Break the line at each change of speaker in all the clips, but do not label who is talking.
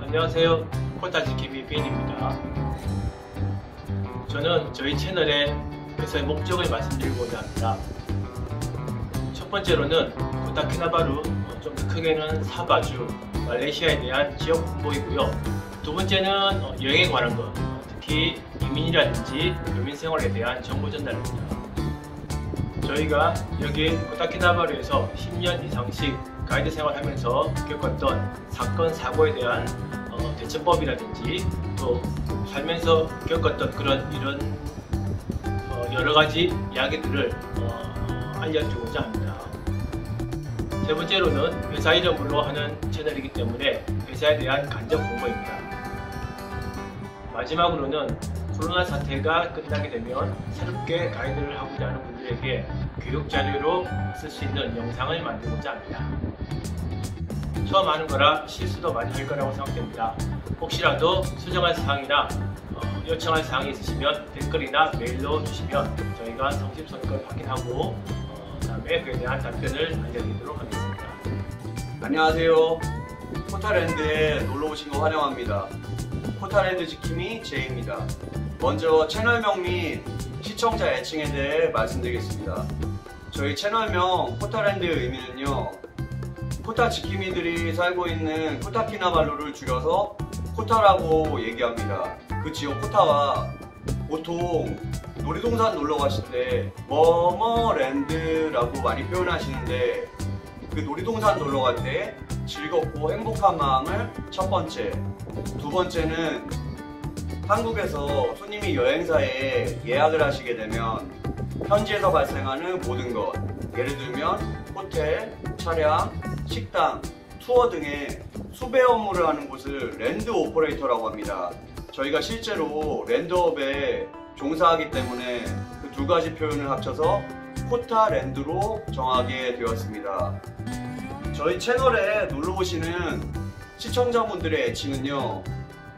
안녕하세요. 코타지킴이 빈입니다. 저는 저희 채널의 회사의 목적을 말씀드리고자 합니다. 첫 번째로는 코타키나바루, 좀 더 크게는 사바주, 말레이시아에 대한 지역 홍보이고요. 두 번째는 여행에 관한 것, 특히 이민이라든지 교민생활에 대한 정보 전달입니다. 저희가 여기 코타키나바루에서 10년 이상씩 가이드 생활하면서 겪었던 사건, 사고에 대한 대처법이라든지 또 살면서 겪었던 이런 여러 가지 이야기들을 알려주고자 합니다. 세 번째로는 회사 이름으로 하는 채널이기 때문에 회사에 대한 간접 홍보입니다. 마지막으로는 코로나 사태가 끝나게 되면 새롭게 가이드를 하고자 하는 분들에게 교육 자료로 쓸 수 있는 영상을 만들고자 합니다. 처음 하는 거라 실수도 많이 할 거라고 생각됩니다. 혹시라도 수정할 사항이나 요청할 사항이 있으시면 댓글이나 메일로 주시면 저희가 성심성의껏 확인하고 다음에 그에 대한 답변을 알려드리도록 하겠습니다.
안녕하세요. 코타랜드에 놀러오신 거 환영합니다. 코타랜드 지킴이 제이입니다. 먼저 채널명 및 시청자 애칭에 대해 말씀드리겠습니다. 저희 채널명 코타랜드의 의미는요, 코타 지킴이들이 살고 있는 코타키나발루를 줄여서 코타라고 얘기합니다. 그 지역 코타와 보통 놀이동산 놀러 가실 때 뭐뭐랜드라고 많이 표현하시는데, 그 놀이동산 놀러 갈 때 즐겁고 행복한 마음을 첫 번째, 두 번째는 한국에서 손님이 여행사에 예약을 하시게 되면 현지에서 발생하는 모든 것, 예를 들면 호텔, 차량, 식당, 투어 등의 수배 업무를 하는 곳을 랜드 오퍼레이터라고 합니다. 저희가 실제로 랜드업에 종사하기 때문에 그 두 가지 표현을 합쳐서 코타랜드로 정하게 되었습니다. 저희 채널에 놀러오시는 시청자분들의 애칭은요,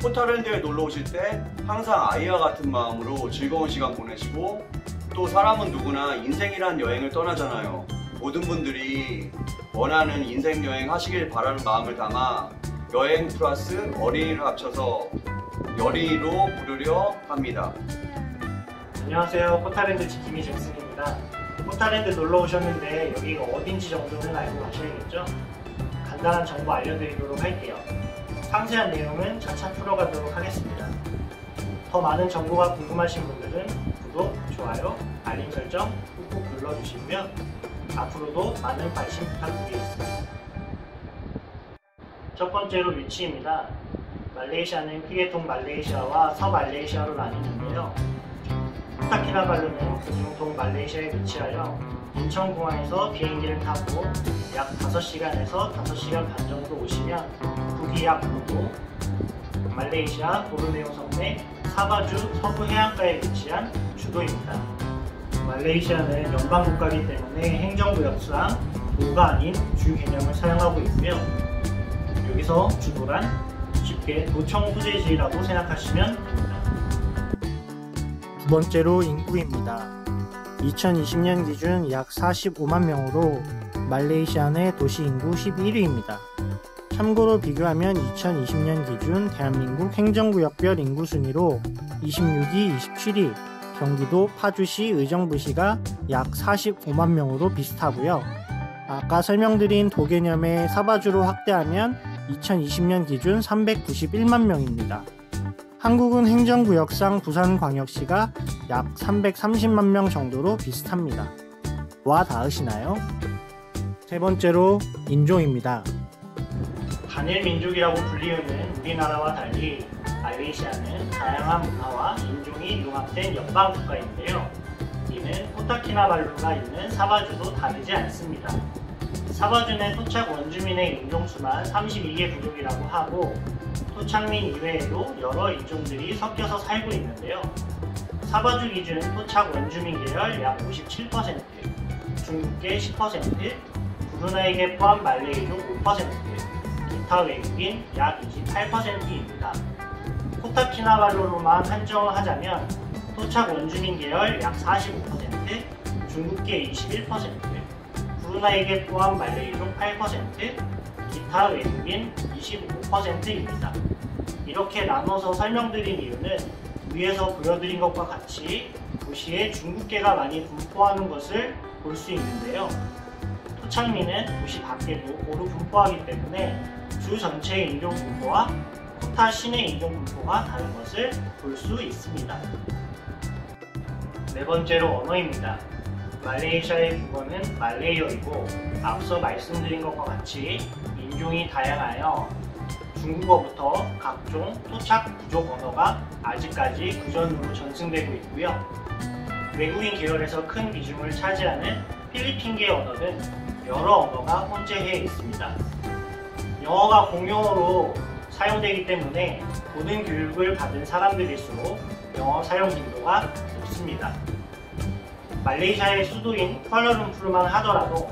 코타랜드에 놀러오실 때 항상 아이와 같은 마음으로 즐거운 시간 보내시고, 또 사람은 누구나 인생이란 여행을 떠나잖아요. 모든 분들이 원하는 인생 여행 하시길 바라는 마음을 담아 여행 플러스 어린이를 합쳐서 여리로 부르려 합니다.
안녕하세요. 코타랜드 지킴이 잭슨입니다. 코타랜드 놀러 오셨는데 여기가 어딘지 정도는 알고 가셔야겠죠? 간단한 정보 알려드리도록 할게요. 상세한 내용은 차차 풀어가도록 하겠습니다. 더 많은 정보가 궁금하신 분들은 구독, 좋아요, 알림 설정 꾹꾹 눌러주시면 앞으로도 많은 관심 부탁드리겠습니다. 첫 번째로 위치입니다. 말레이시아는 크게 동말레이시아와 서말레이시아로 나뉘는데요. 코타키나발루는 그중 동말레이시아에 위치하여 인천공항에서 비행기를 타고 약 5시간에서 5시간 반 정도 오시면 북이야쿠도, 말레이시아 보르네오 섬내 사바주 서부 해안가에 위치한 주도입니다. 말레이시아는 연방국가이기 때문에 행정구역상 도가 아닌 주 개념을 사용하고 있고요. 여기서 주도란 쉽게 도청 소재지라고 생각하시면 됩니다.
두 번째로 인구입니다. 2020년 기준 약 45만 명으로 말레이시아 내 도시 인구 11위입니다. 참고로 비교하면 2020년 기준 대한민국 행정구역별 인구 순위로 26위, 27위, 경기도 파주시, 의정부시가 약 45만 명으로 비슷하고요. 아까 설명드린 도개념의 사바주로 확대하면 2020년 기준 391만 명입니다. 한국은 행정구역상 부산광역시가 약 330만 명 정도로 비슷합니다. 와 닿으시나요? 세 번째로 인종입니다.
단일 민족이라고 불리우는 우리나라와 달리 말레이시아는 다양한 문화와 인종이 융합된 연방국가인데요. 이는 코타키나발루가 있는 사바주도 다르지 않습니다. 사바주는 토착 원주민의 인종수만 32개 부족이라고 하고, 토착민 이외에도 여러 인종들이 섞여서 살고 있는데요. 사바주 기준 토착 원주민 계열 약 57%, 중국계 10%, 브루나이계 포함 말레이족 5%, 기타 외국인 약 28%입니다. 코타키나발루로만 한정을 하자면 토착 원주민 계열 약 45%, 중국계 21%, 브루나이계 포함 말레이족 8%, 기타 외국인 25%입니다. 이렇게 나눠서 설명드린 이유는 위에서 보여드린 것과 같이 도시에 중국계가 많이 분포하는 것을 볼 수 있는데요. 토착민은 도시 밖에도 고루 분포하기 때문에 주 전체의 인종 분포와 코타 시내 인종 분포가 다른 것을 볼 수 있습니다. 네 번째로 언어입니다. 말레이시아의 국어는 말레이어이고 앞서 말씀드린 것과 같이 인종이 다양하여 중국어부터 각종 토착 부족 언어가 아직까지 구전으로 전승되고 있고요. 외국인 계열에서 큰 비중을 차지하는 필리핀계 언어는 여러 언어가 혼재해 있습니다. 영어가 공용어로 사용되기 때문에 고등 교육을 받은 사람들일수록 영어 사용 빈도가 높습니다. 말레이시아의 수도인 쿠알라룸푸르만 하더라도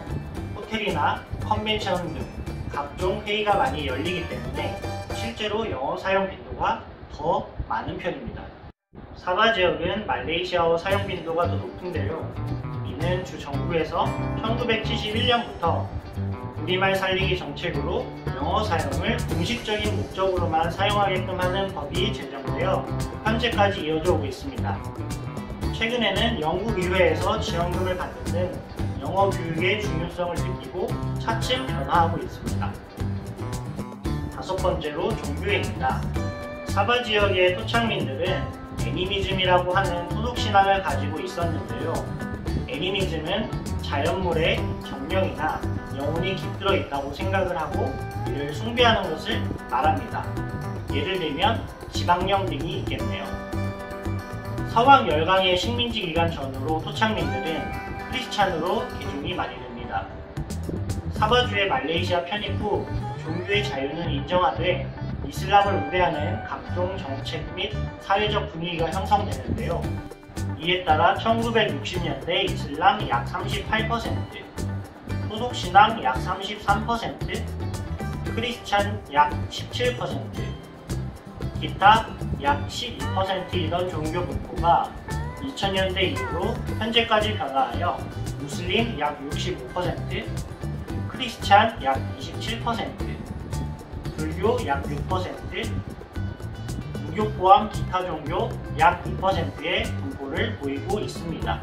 호텔이나 컨벤션 등 각종 회의가 많이 열리기 때문에 실제로 영어 사용 빈도가 더 많은 편입니다. 사바 지역은 말레이시아어 사용 빈도가 더 높은데요. 이는 주 정부에서 1971년부터 우리말 살리기 정책으로 영어 사용을 공식적인 목적으로만 사용하게끔 하는 법이 제정되어 현재까지 이어져 오고 있습니다. 최근에는 영국 의회에서 지원금을 받는 등 영어 교육의 중요성을 느끼고 차츰 변화하고 있습니다. 다섯 번째로 종교입니다. 사바 지역의 토착민들은 애니미즘이라고 하는 토속신앙을 가지고 있었는데요. 애니미즘은 자연물의 정령이나 영혼이 깃들어 있다고 생각을 하고 이를 숭배하는 것을 말합니다. 예를 들면 지방령 등이 있겠네요. 서방 열강의 식민지 기간 전후로 토착민들은 크리스찬으로 개종이 많이 됩니다. 사바주의 말레이시아 편입 후 종교의 자유는 인정하되 이슬람을 우대하는 각종 정책 및 사회적 분위기가 형성되는데요. 이에 따라 1960년대 이슬람 약 38%, 소속신앙 약 33%, 크리스찬 약 17%, 기타 약 12%이던 종교 분포가 2000년대 이후로 현재까지 변화하여 무슬림 약 65%, 크리스찬 약 27%, 불교 약 6%, 무교 포함 기타 종교 약 2%의 분포를 보이고 있습니다.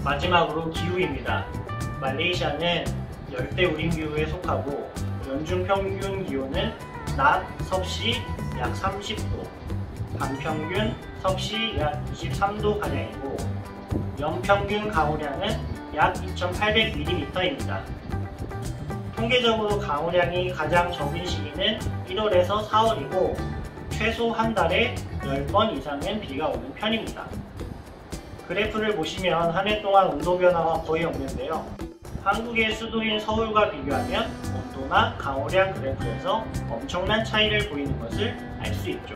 마지막으로 기후입니다. 말레이시아는 열대우림기후에 속하고 연중평균 기온은 낮 섭씨 약 30도, 밤평균 섭씨 약 23도가량이고 연평균 강우량은 약 2,800mm입니다. 통계적으로 강우량이 가장 적은 시기는 1월에서 4월이고 최소 한 달에 10번 이상은 비가 오는 편입니다. 그래프를 보시면 한 해 동안 온도 변화가 거의 없는데요. 한국의 수도인 서울과 비교하면 온도나 강우량 그래프에서 엄청난 차이를 보이는 것을 알 수 있죠.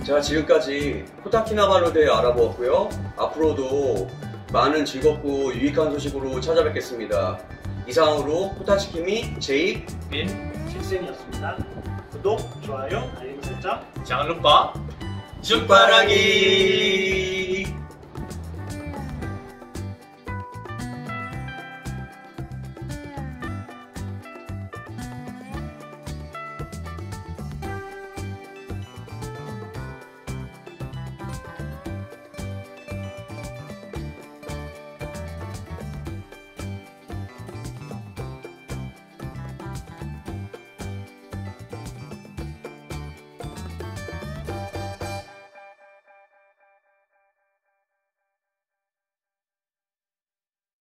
자, 지금까지 코타키나발루에 대해 알아보았고요. 앞으로도 많은 즐겁고 유익한 소식으로 찾아뵙겠습니다. 이상으로 코타치키미 제이
빈
잭슨이었습니다. 구독, 좋아요, 알림 설정
장르과
쑥바라기